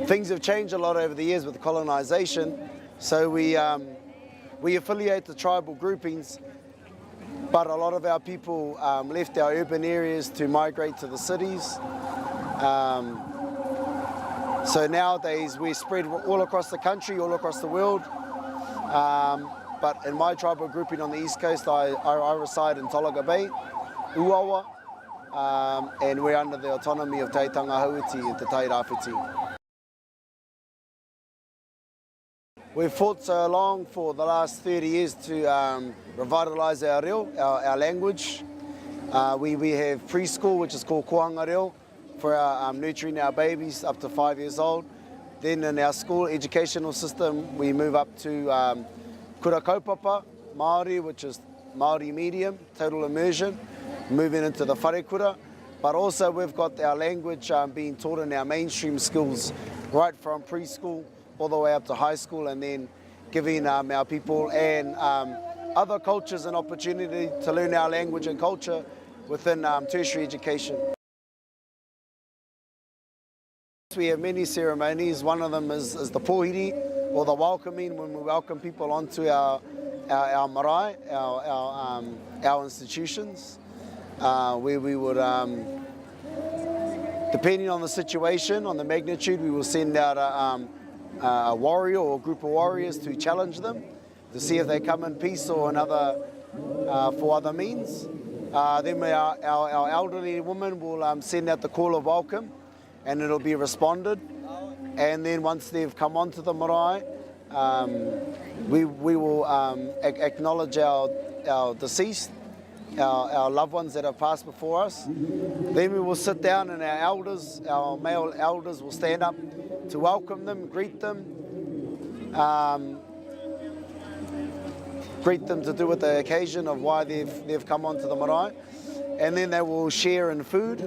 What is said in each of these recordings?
things have changed a lot over the years with colonization, so we affiliate the tribal groupings, but a lot of our people left our urban areas to migrate to the cities. So nowadays we're spread all across the country, all across the world. But in my tribal grouping on the East Coast, I reside in Tolaga Bay, Uawa, and we're under the autonomy of Te Tangahauiti and Te Tai Rāwhiti. We've fought so long for the last 30 years to revitalise our reo, our language. We have preschool, which is called Kohanga Reo, for our, nurturing our babies up to 5 years old. Then in our school educational system, we move up to kura kaupapa, Maori, which is Maori medium, total immersion, moving into the wharekura. But also we've got our language being taught in our mainstream schools, right from preschool all the way up to high school, and then giving our people and other cultures an opportunity to learn our language and culture within tertiary education. We have many ceremonies. One of them is the pohiri, or the welcoming, when we welcome people onto our marae, our institutions, where we would, depending on the situation, on the magnitude, we will send out a warrior or a group of warriors to challenge them, to see if they come in peace or another for other means. Then our elderly women will send out the call of welcome, and it'll be responded. And then once they've come onto the marae, we will acknowledge our deceased, our loved ones that have passed before us. Then we will sit down, and our elders, our male elders, will stand up to welcome them, greet them to do with the occasion of why they've come onto the marae. And then they will share in food,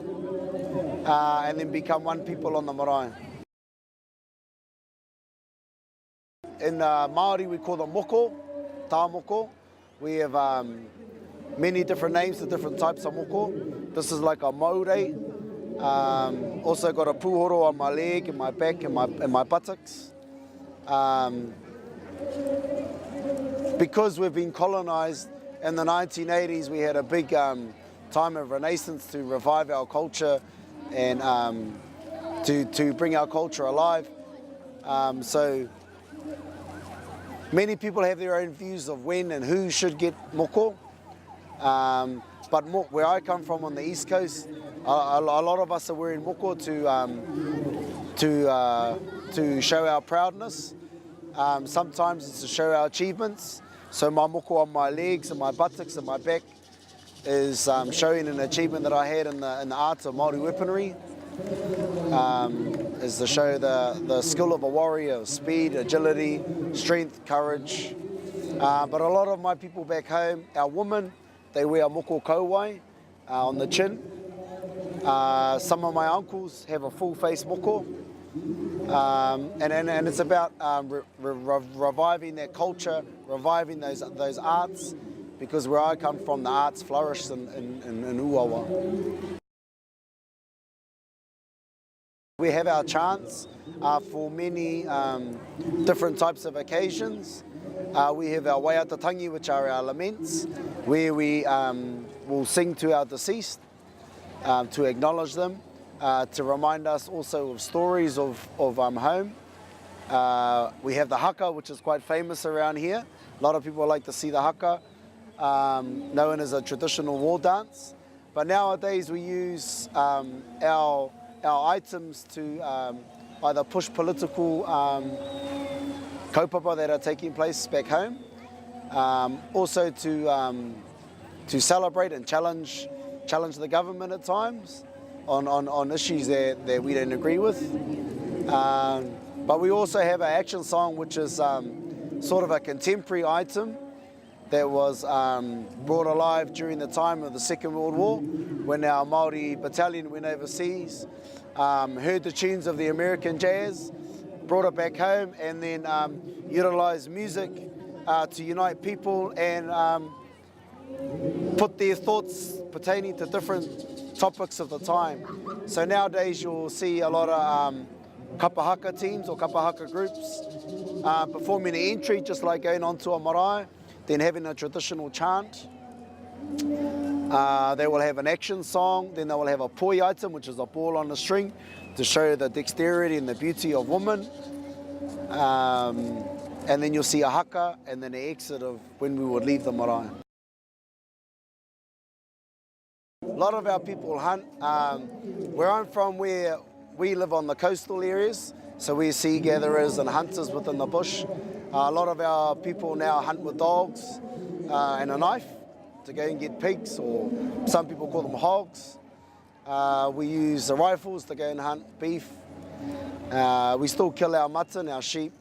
and then become one people on the marae. In Maori we call them moko, tā moko. We have many different names for different types of moko. This is like a maure. Also got a puhoro on my leg and my back and my buttocks. Because we've been colonized in the 1980s, we had a big time of renaissance to revive our culture and to bring our culture alive. So many people have their own views of when and who should get moko. But where I come from on the East Coast, a lot of us are wearing moko to show our proudness. Sometimes it's to show our achievements. So my moko on my legs and my buttocks and my back is showing an achievement that I had in the art of Maori weaponry. Is to show the skill of a warrior, speed, agility, strength, courage. But a lot of my people back home, our women, they wear moko kauai on the chin. Some of my uncles have a full face moko. And it's about reviving that culture, reviving those arts, because where I come from, the arts flourish in Uawa. We have our chants for many different types of occasions. We have our waiatatangi, which are our laments, where we will sing to our deceased, to acknowledge them, to remind us also of stories of home. We have the haka, which is quite famous around here. A lot of people like to see the haka, known as a traditional war dance. But nowadays we use our items to either push political kaupapa that are taking place back home, also to celebrate and challenge the government at times on issues that we don't agree with. But we also have an action song, which is sort of a contemporary item that was brought alive during the time of the Second World War, when our Maori battalion went overseas, heard the tunes of the American jazz, brought it back home, and then utilised music to unite people and put their thoughts pertaining to different topics of the time. So nowadays you'll see a lot of kapahaka teams or kapahaka groups, performing an entry just like going onto a marae, then having a traditional chant. They will have an action song, then they will have a poi item, which is a ball on a string, to show the dexterity and the beauty of women. And then you'll see a haka, and then the exit of when we would leave the marae. A lot of our people hunt. Where I'm from, we live on the coastal areas, so we're sea gatherers and hunters within the bush. A lot of our people now hunt with dogs and a knife to go and get pigs, or some people call them hogs. We use the rifles to go and hunt beef. We still kill our mutton, our sheep.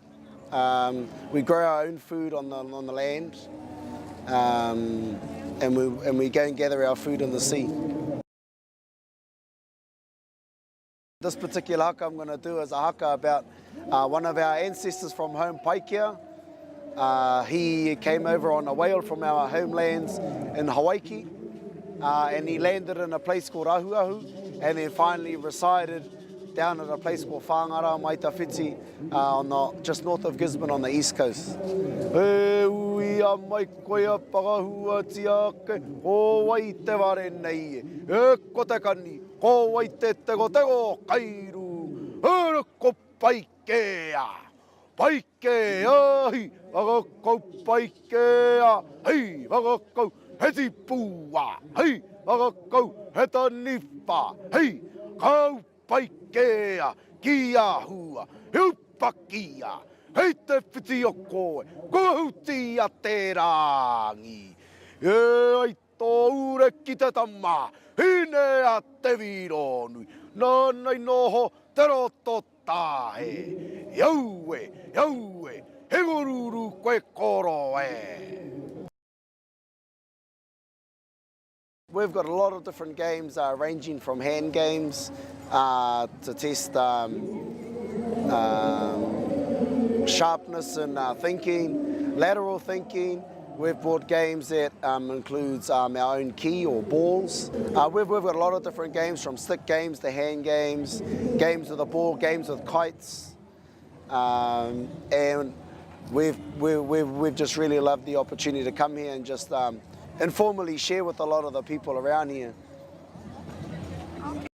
We grow our own food on the land, and we go and gather our food in the sea. This particular haka I'm going to do is a haka about one of our ancestors from home, Paikia. He came over on a whale from our homelands in Hawaii, and he landed in a place called Ahuahu, and then finally resided down at a place called Whangara, Maitawhiti, just north of Gisborne on the east coast. E ui a mai koe a pakahua tiake, o wai te ware nei, e ko te kani, ko wai te tego kairu, e ko paikea, paikea, hi, waka paikea, hei, waka heti pua, hei, waka heta nipa, hei, kau paikea, kia hua, hiupakia, hei te whiti o koe, kuhuti a te rangi. E ai tō ure ki te tama, hine a te vironui, nānei noho te roto tahe. Iaue, iaue, he gururu koe koro e. We've got a lot of different games, ranging from hand games to test sharpness and thinking, lateral thinking. We've brought games that includes our own key or balls. We've got a lot of different games, from stick games to hand games, games with a ball, games with kites, and we've just really loved the opportunity to come here and just informally share with a lot of the people around here.